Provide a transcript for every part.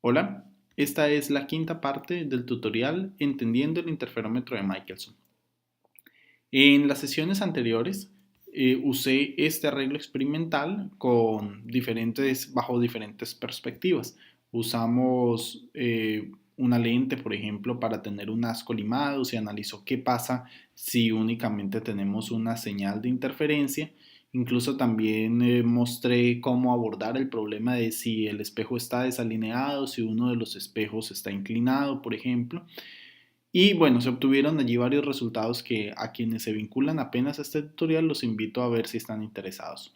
Hola, esta es la quinta parte del tutorial Entendiendo el interferómetro de Michelson. En las sesiones anteriores usé este arreglo experimental bajo diferentes perspectivas. Usamos una lente, por ejemplo, para tener un haz colimado, se analizó qué pasa si únicamente tenemos una señal de interferencia. Incluso también mostré cómo abordar el problema de si el espejo está desalineado, si uno de los espejos está inclinado, por ejemplo. Y bueno, se obtuvieron allí varios resultados que a quienes se vinculan apenas a este tutorial los invito a ver si están interesados.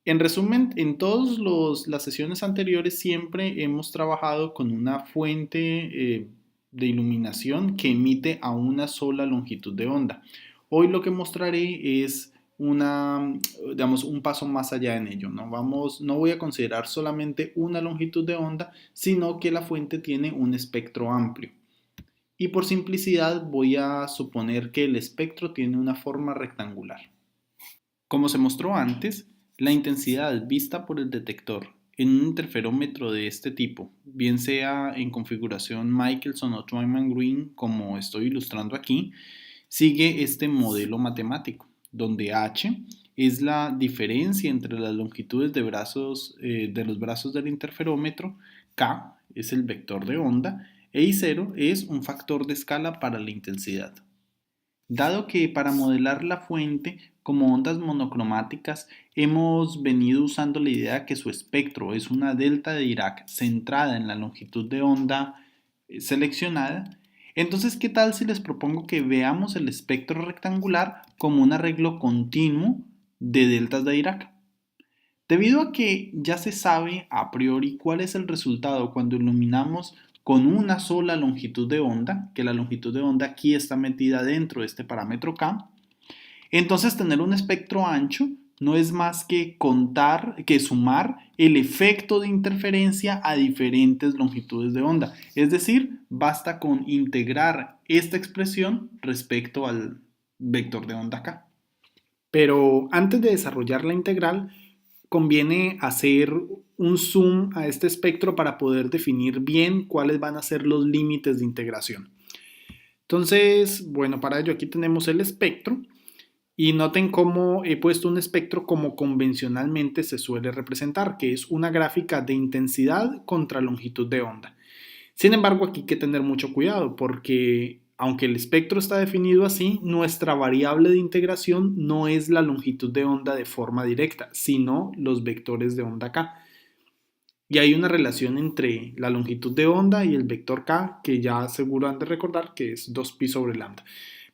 En resumen, en todas las sesiones anteriores siempre hemos trabajado con una fuente de iluminación que emite a una sola longitud de onda. Hoy lo que mostraré es un paso más allá en ello. No voy a considerar solamente una longitud de onda, sino que la fuente tiene un espectro amplio. Y por simplicidad voy a suponer que el espectro tiene una forma rectangular. Como se mostró antes, la intensidad vista por el detector en un interferómetro de este tipo, bien sea en configuración Michelson o Twyman-Green como estoy ilustrando aquí, sigue este modelo matemático, donde h es la diferencia entre las longitudes de los brazos del interferómetro, k es el vector de onda e I0 es un factor de escala para la intensidad. Dado que para modelar la fuente como ondas monocromáticas hemos venido usando la idea que su espectro es una delta de Dirac centrada en la longitud de onda seleccionada, entonces ¿qué tal si les propongo que veamos el espectro rectangular como un arreglo continuo de deltas de Dirac? Debido a que ya se sabe a priori cuál es el resultado cuando iluminamos con una sola longitud de onda, que la longitud de onda aquí está metida dentro de este parámetro K, entonces tener un espectro ancho no es más que sumar el efecto de interferencia a diferentes longitudes de onda. Es decir, basta con integrar esta expresión respecto al vector de onda K. Pero antes de desarrollar la integral, conviene hacer un zoom a este espectro para poder definir bien cuáles van a ser los límites de integración. Entonces, bueno, para ello aquí tenemos el espectro y noten cómo he puesto un espectro como convencionalmente se suele representar, que es una gráfica de intensidad contra longitud de onda. Sin embargo, aquí hay que tener mucho cuidado porque aunque el espectro está definido así, nuestra variable de integración no es la longitud de onda de forma directa, sino los vectores de onda k. Y hay una relación entre la longitud de onda y el vector k, que ya seguro han de recordar que es 2pi sobre lambda.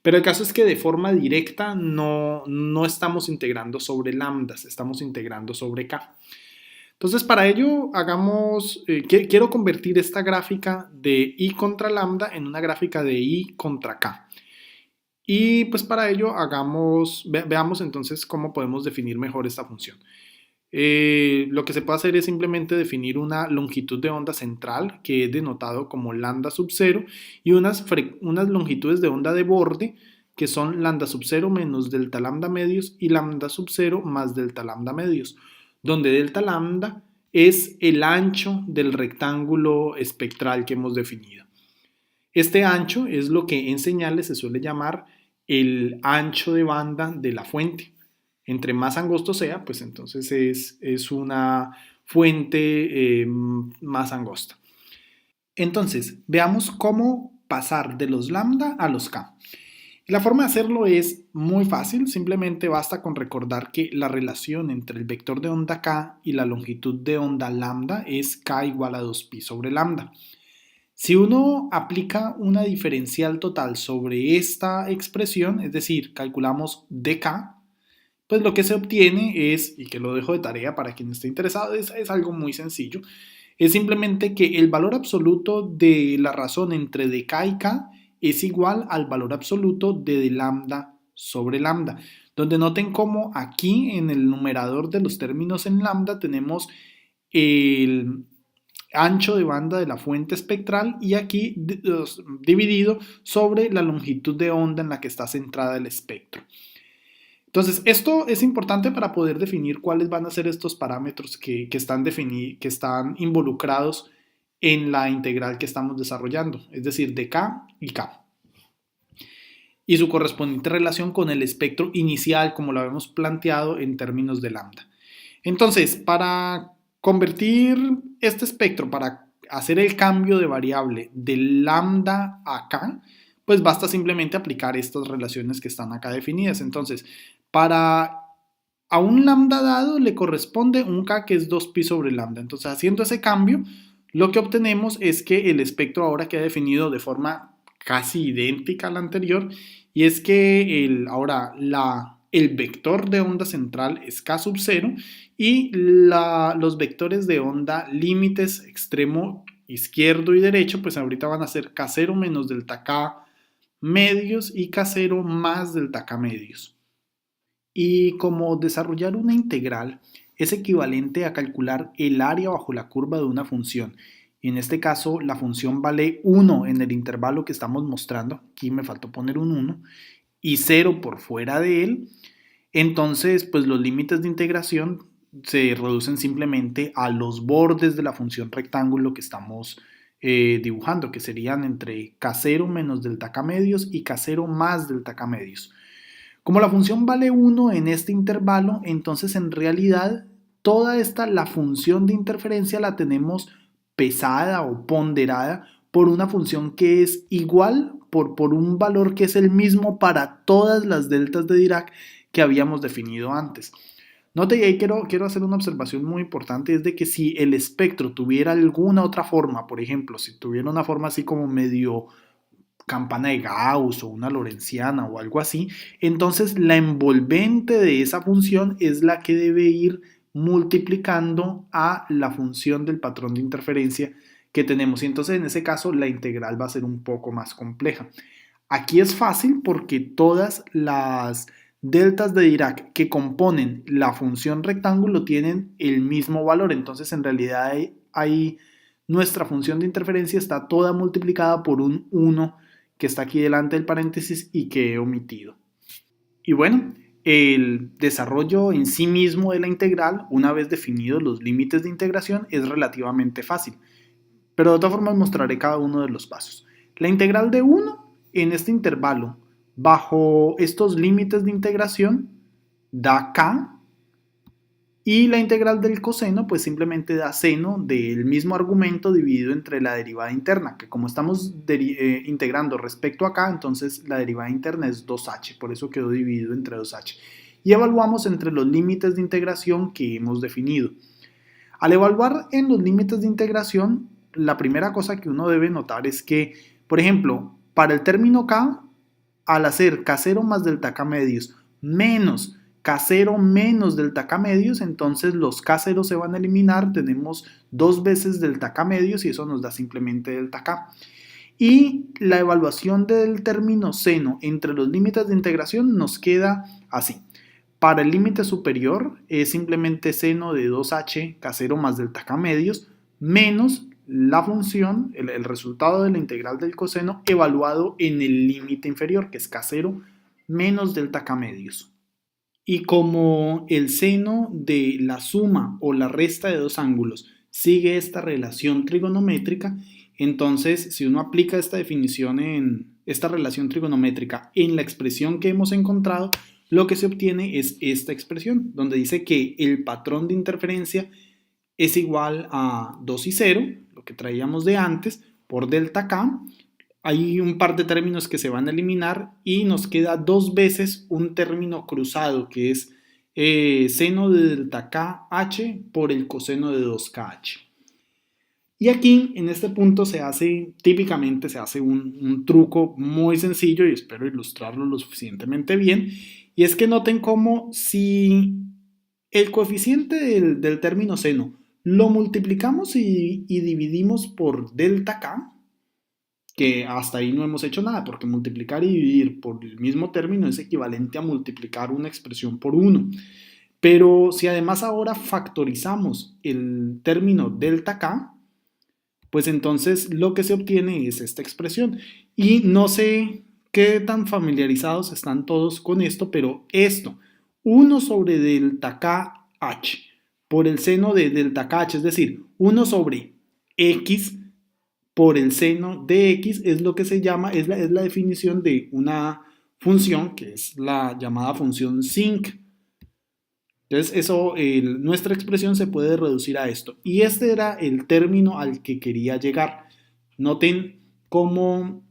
Pero el caso es que de forma directa no estamos integrando sobre lambdas, estamos integrando sobre k. Entonces, para ello, quiero convertir esta gráfica de I contra lambda en una gráfica de I contra K. Y pues para ello veamos entonces cómo podemos definir mejor esta función. Lo que se puede hacer es simplemente definir una longitud de onda central, que es denotado como lambda sub 0, y unas longitudes de onda de borde, que son lambda sub 0 menos delta lambda medios y lambda sub 0 más delta lambda medios, donde delta lambda es el ancho del rectángulo espectral que hemos definido. Este ancho es lo que en señales se suele llamar el ancho de banda de la fuente. Entre más angosto sea, pues entonces es una fuente más angosta. Entonces, veamos cómo pasar de los lambda a los k. La forma de hacerlo es muy fácil, simplemente basta con recordar que la relación entre el vector de onda k y la longitud de onda lambda es k igual a 2pi sobre lambda. Si uno aplica una diferencial total sobre esta expresión, es decir, calculamos dk, pues lo que se obtiene es, y que lo dejo de tarea para quien esté interesado, es algo muy sencillo. Es simplemente que el valor absoluto de la razón entre dk y k es igual al valor absoluto de lambda sobre lambda, donde noten cómo aquí en el numerador de los términos en lambda tenemos el ancho de banda de la fuente espectral y aquí dividido sobre la longitud de onda en la que está centrada el espectro. Entonces, esto es importante para poder definir cuáles van a ser estos parámetros que están involucrados en la integral que estamos desarrollando, es decir, de K y K. Y su correspondiente relación con el espectro inicial, como lo habíamos planteado en términos de lambda. Entonces, para convertir este espectro, para hacer el cambio de variable de lambda a K, pues basta simplemente aplicar estas relaciones que están acá definidas. Entonces, para a un lambda dado le corresponde un K que es 2pi sobre lambda. Entonces, haciendo ese cambio, lo que obtenemos es que el espectro ahora queda definido de forma casi idéntica a la anterior, y es que el vector de onda central es K sub 0 y los vectores de onda límites extremo izquierdo y derecho, pues ahorita van a ser K0 menos delta K medios y K0 más delta K medios. Y como desarrollar una integral es equivalente a calcular el área bajo la curva de una función. Y en este caso la función vale 1 en el intervalo que estamos mostrando. Aquí me faltó poner un 1 y 0 por fuera de él. Entonces, pues los límites de integración se reducen simplemente a los bordes de la función rectángulo que estamos dibujando, que serían entre K0 menos delta K medios y K0 más delta K medios. Como la función vale 1 en este intervalo, entonces en realidad la función de interferencia la tenemos pesada o ponderada por una función que es igual por un valor que es el mismo para todas las deltas de Dirac que habíamos definido antes. Note, y ahí quiero hacer una observación muy importante, es de que si el espectro tuviera alguna otra forma, por ejemplo, si tuviera una forma así como medio campana de Gauss o una lorentziana o algo así, entonces la envolvente de esa función es la que debe ir multiplicando a la función del patrón de interferencia que tenemos, y entonces en ese caso la integral va a ser un poco más compleja. Aquí es fácil porque todas las deltas de Dirac que componen la función rectángulo tienen el mismo valor, entonces en realidad nuestra función de interferencia está toda multiplicada por un 1 que está aquí delante del paréntesis y que he omitido. Y bueno, el desarrollo en sí mismo de la integral, una vez definidos los límites de integración, es relativamente fácil, pero de todas formas mostraré cada uno de los pasos. La integral de 1 en este intervalo bajo estos límites de integración da K, y la integral del coseno pues simplemente da seno del mismo argumento dividido entre la derivada interna, que como estamos integrando respecto a K, entonces la derivada interna es 2h, por eso quedó dividido entre 2h. Y evaluamos entre los límites de integración que hemos definido. Al evaluar en los límites de integración, la primera cosa que uno debe notar es que, por ejemplo, para el término K, al hacer K0 más delta K medios menos K0 menos delta K medios, entonces los K0 se van a eliminar, tenemos 2 veces delta K medios y eso nos da simplemente delta K. Y la evaluación del término seno entre los límites de integración nos queda así. Para el límite superior es simplemente seno de 2h K0 más delta K medios menos la función, el resultado de la integral del coseno evaluado en el límite inferior, que es K0 menos delta K medios. Y como el seno de la suma o la resta de dos ángulos sigue esta relación trigonométrica, entonces si uno aplica esta definición en esta relación trigonométrica en la expresión que hemos encontrado, lo que se obtiene es esta expresión, donde dice que el patrón de interferencia es igual a 2 y 0, lo que traíamos de antes, por delta K. Hay un par de términos que se van a eliminar y nos queda 2 veces un término cruzado que es seno de delta KH por el coseno de 2KH. Y aquí en este punto típicamente se hace un truco muy sencillo y espero ilustrarlo lo suficientemente bien. Y es que noten cómo si el coeficiente del término seno lo multiplicamos y dividimos por delta K, que hasta ahí no hemos hecho nada, porque multiplicar y dividir por el mismo término es equivalente a multiplicar una expresión por 1. Pero si además ahora factorizamos el término delta K, pues entonces lo que se obtiene es esta expresión. Y no sé qué tan familiarizados están todos con esto, pero esto, 1 sobre delta KH por el seno de delta KH, es decir, 1 sobre X por el seno de x es lo que se llama, es la definición de una función que es la llamada función sinc. Entonces, nuestra expresión se puede reducir a esto. Y este era el término al que quería llegar. Noten cómo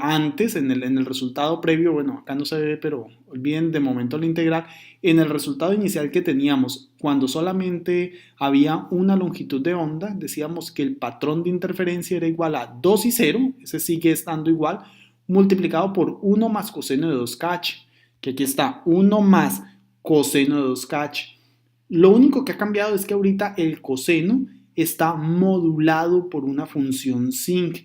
antes, en el resultado previo, bueno, acá no se ve, pero olviden de momento la integral, en el resultado inicial que teníamos, cuando solamente había una longitud de onda, decíamos que el patrón de interferencia era igual a 2 y 0, ese sigue estando igual, multiplicado por 1 más coseno de 2kh, que aquí está 1 más coseno de 2kh. Lo único que ha cambiado es que ahorita el coseno está modulado por una función sinc.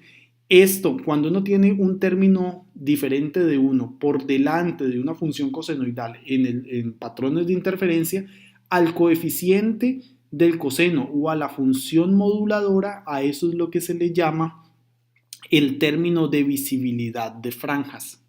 Esto, cuando uno tiene un término diferente de 1 por delante de una función cosenoidal en patrones de interferencia, al coeficiente del coseno o a la función moduladora, a eso es lo que se le llama el término de visibilidad de franjas.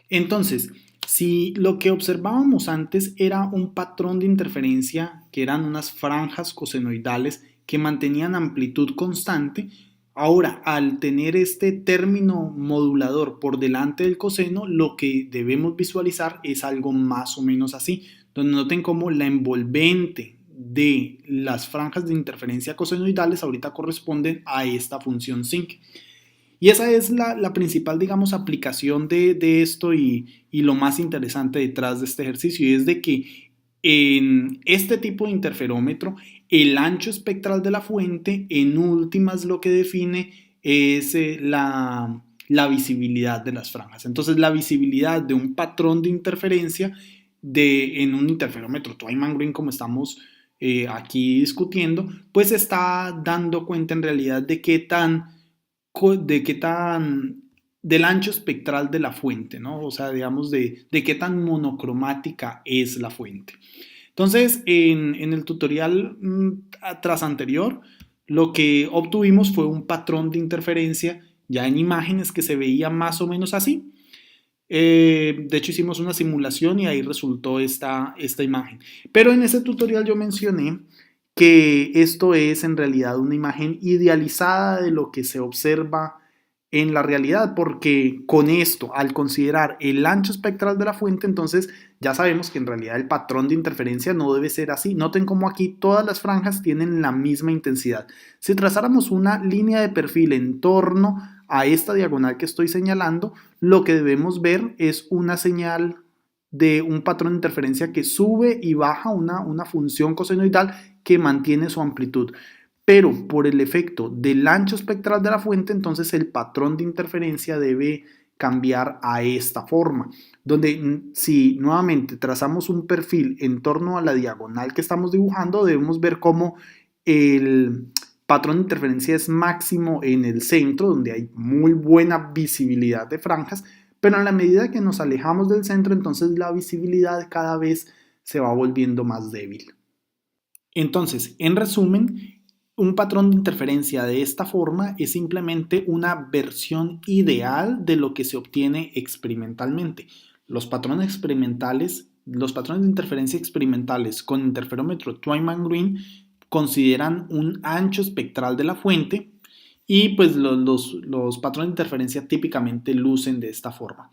Entonces, si lo que observábamos antes era un patrón de interferencia, que eran unas franjas cosenoidales que mantenían amplitud constante, ahora al tener este término modulador por delante del coseno, lo que debemos visualizar es algo más o menos así, donde noten cómo la envolvente de las franjas de interferencia cosenoidales ahorita corresponden a esta función sinc. Y esa es la principal, digamos, aplicación de esto y lo más interesante detrás de este ejercicio, y es de que en este tipo de interferómetro, el ancho espectral de la fuente, en últimas, lo que define es la visibilidad de las franjas. Entonces, la visibilidad de un patrón de interferencia en un interferómetro Twyman-Green, como estamos aquí discutiendo, pues está dando cuenta en realidad de qué tan del ancho espectral de la fuente, ¿no? O sea, digamos, de qué tan monocromática es la fuente. Entonces, en el tutorial tras anterior, lo que obtuvimos fue un patrón de interferencia ya en imágenes que se veía más o menos así. De hecho, hicimos una simulación y ahí resultó esta imagen. Pero en ese tutorial yo mencioné que esto es en realidad una imagen idealizada de lo que se observa en la realidad, porque con esto, al considerar el ancho espectral de la fuente, entonces ya sabemos que en realidad el patrón de interferencia no debe ser así. Noten cómo aquí todas las franjas tienen la misma intensidad. Si trazáramos una línea de perfil en torno a esta diagonal que estoy señalando, lo que debemos ver es una señal de un patrón de interferencia que sube y baja una función cosenoidal que mantiene su amplitud. Pero por el efecto del ancho espectral de la fuente, entonces el patrón de interferencia debe cambiar a esta forma, donde si nuevamente trazamos un perfil en torno a la diagonal que estamos dibujando, debemos ver cómo el patrón de interferencia es máximo en el centro, donde hay muy buena visibilidad de franjas, pero a la medida que nos alejamos del centro, entonces la visibilidad cada vez se va volviendo más débil. Entonces, en resumen, un patrón de interferencia de esta forma es simplemente una versión ideal de lo que se obtiene experimentalmente. Los patrones de interferencia experimentales con interferómetro Twyman-Green consideran un ancho espectral de la fuente y pues los patrones de interferencia típicamente lucen de esta forma.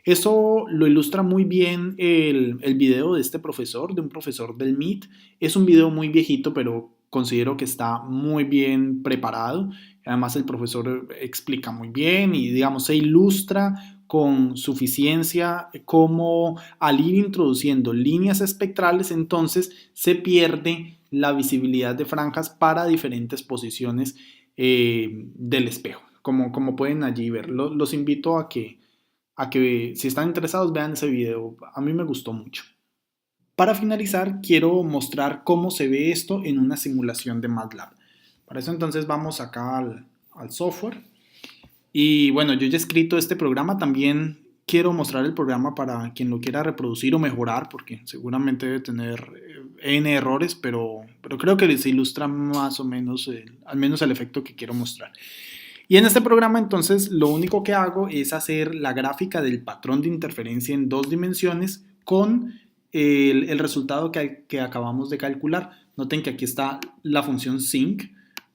Eso lo ilustra muy bien el video de este profesor, de un profesor del MIT. Es un video muy viejito, pero considero que está muy bien preparado. Además, el profesor explica muy bien y, digamos, se ilustra con suficiencia cómo al ir introduciendo líneas espectrales, entonces se pierde la visibilidad de franjas para diferentes posiciones del espejo, como pueden allí ver. Los invito a que si están interesados vean ese video, a mí me gustó mucho. Para finalizar, quiero mostrar cómo se ve esto en una simulación de MATLAB. Para eso entonces vamos acá al software. Y bueno, yo ya he escrito este programa, también quiero mostrar el programa para quien lo quiera reproducir o mejorar, porque seguramente debe tener N errores, pero creo que se ilustra más o menos, al menos el efecto que quiero mostrar. Y en este programa entonces lo único que hago es hacer la gráfica del patrón de interferencia en 2 dimensiones con el resultado que acabamos de calcular. Noten que aquí está la función sinc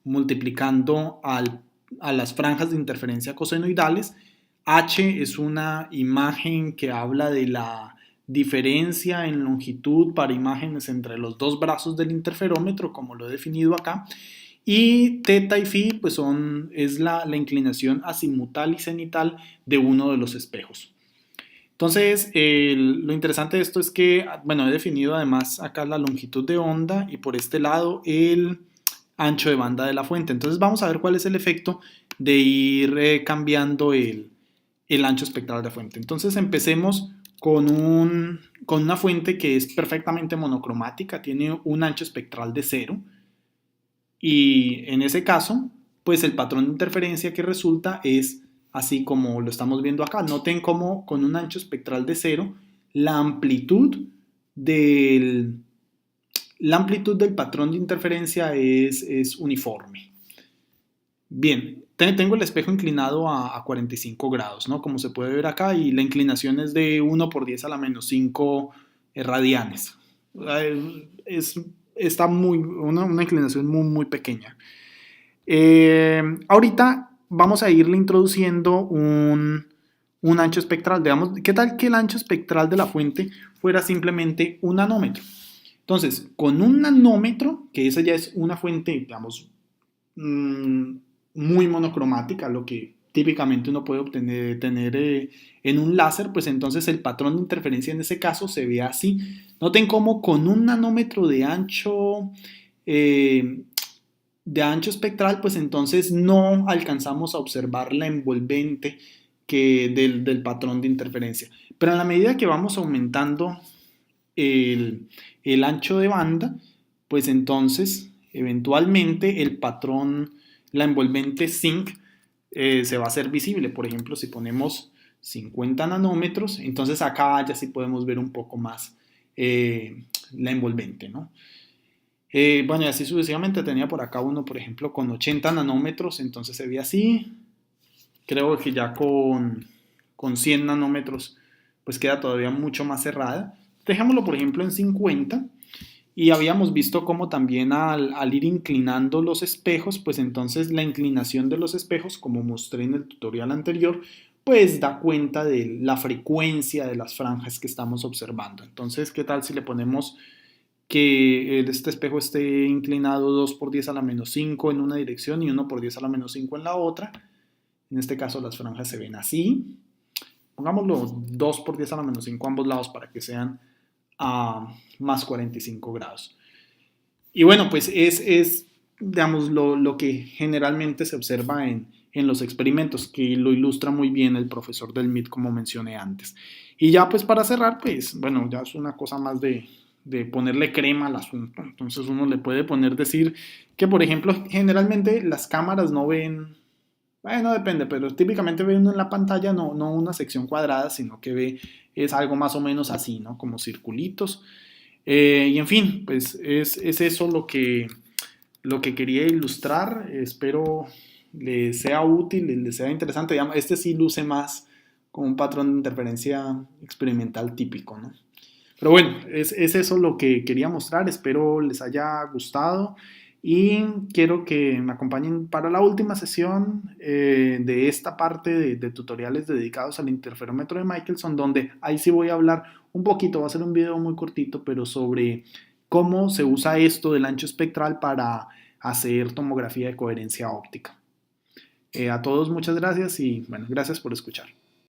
multiplicando a las franjas de interferencia cosenoidales. H es una imagen que habla de la diferencia en longitud para imágenes entre los dos brazos del interferómetro, como lo he definido acá. Y teta y phi pues es la inclinación azimutal y cenital de uno de los espejos. Entonces, lo interesante de esto es que, bueno, he definido además acá la longitud de onda y por este lado el ancho de banda de la fuente. Entonces vamos a ver cuál es el efecto de ir cambiando el ancho espectral de la fuente. Entonces empecemos con una fuente que es perfectamente monocromática, tiene un ancho espectral de 0 y en ese caso, pues el patrón de interferencia que resulta es así como lo estamos viendo acá. Noten cómo con un ancho espectral de 0, la amplitud del, la amplitud del patrón de interferencia es uniforme. Bien, tengo el espejo inclinado a 45 grados, ¿no? Como se puede ver acá, y la inclinación es de 1 por 10 a la menos 5 radianes. Está una inclinación muy, muy pequeña. Ahorita vamos a irle introduciendo un ancho espectral. Digamos, ¿qué tal que el ancho espectral de la fuente fuera simplemente un nanómetro? Entonces, con un nanómetro, que esa ya es una fuente, digamos, muy monocromática, lo que típicamente uno puede tener en un láser, pues entonces el patrón de interferencia en ese caso se ve así. Noten cómo con un nanómetro de ancho espectral, pues entonces no alcanzamos a observar la envolvente del patrón de interferencia. Pero en la medida que vamos aumentando el ancho de banda, pues entonces eventualmente el patrón, la envolvente zinc, se va a hacer visible. Por ejemplo, si ponemos 50 nanómetros, entonces acá ya sí podemos ver un poco más la envolvente, ¿no? Bueno, y así sucesivamente tenía por acá uno, por ejemplo, con 80 nanómetros, entonces se ve así. Creo que ya con 100 nanómetros, pues queda todavía mucho más cerrada. Dejémoslo, por ejemplo, en 50. Y habíamos visto cómo también al ir inclinando los espejos, pues entonces la inclinación de los espejos, como mostré en el tutorial anterior, pues da cuenta de la frecuencia de las franjas que estamos observando. Entonces, ¿qué tal si le ponemos que este espejo esté inclinado 2 por 10 a la menos 5 en una dirección y 1 por 10 a la menos 5 en la otra? En este caso las franjas se ven así. Pongámoslo 2 por 10 a la menos 5 a ambos lados para que sean a más 45 grados. Y bueno, pues es digamos, lo que generalmente se observa en los experimentos, que lo ilustra muy bien el profesor del MIT, como mencioné antes. Y ya pues para cerrar, pues bueno, ya es una cosa más de ponerle crema al asunto. Entonces uno le puede decir que, por ejemplo, generalmente las cámaras no ven, bueno, depende, pero típicamente ve uno en la pantalla no una sección cuadrada, sino que es algo más o menos así, ¿no? Como circulitos. Y en fin, pues es eso lo que quería ilustrar. Espero les sea útil, les sea interesante. Este sí luce más como un patrón de interferencia experimental típico, ¿no? Pero bueno, es eso lo que quería mostrar. Espero les haya gustado y quiero que me acompañen para la última sesión de esta parte de tutoriales dedicados al interferómetro de Michelson, donde ahí sí voy a hablar un poquito, va a ser un video muy cortito, pero sobre cómo se usa esto del ancho espectral para hacer tomografía de coherencia óptica. A todos muchas gracias y bueno, gracias por escuchar.